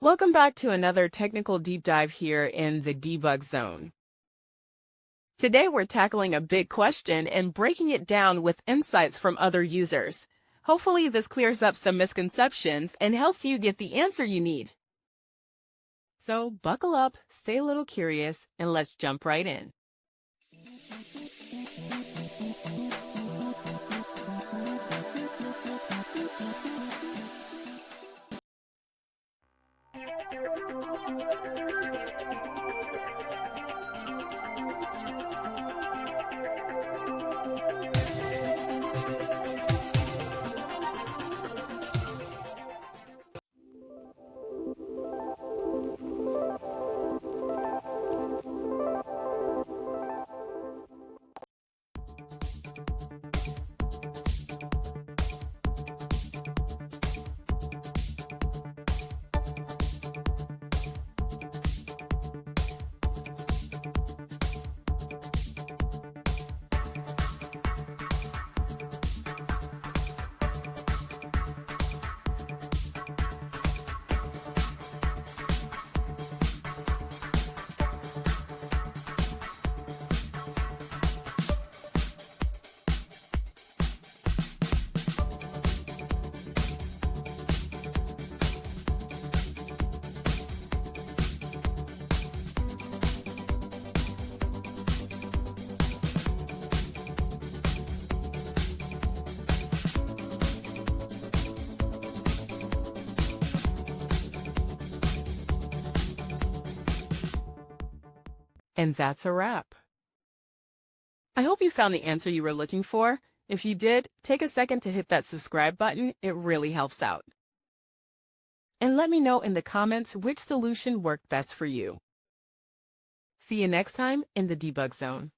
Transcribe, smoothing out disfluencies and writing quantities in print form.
Welcome back to another technical deep dive here in the debug zone. Today we're tackling a big question and breaking it down with insights from other users. Hopefully this clears up some misconceptions and helps you get the answer you need. So buckle up, stay a little curious, and let's jump right in. And that's a wrap. I hope you found the answer you were looking for. If you did, take a second to hit that subscribe button. It really helps out. And let me know in the comments which solution worked best for you. See you next time in the debug zone.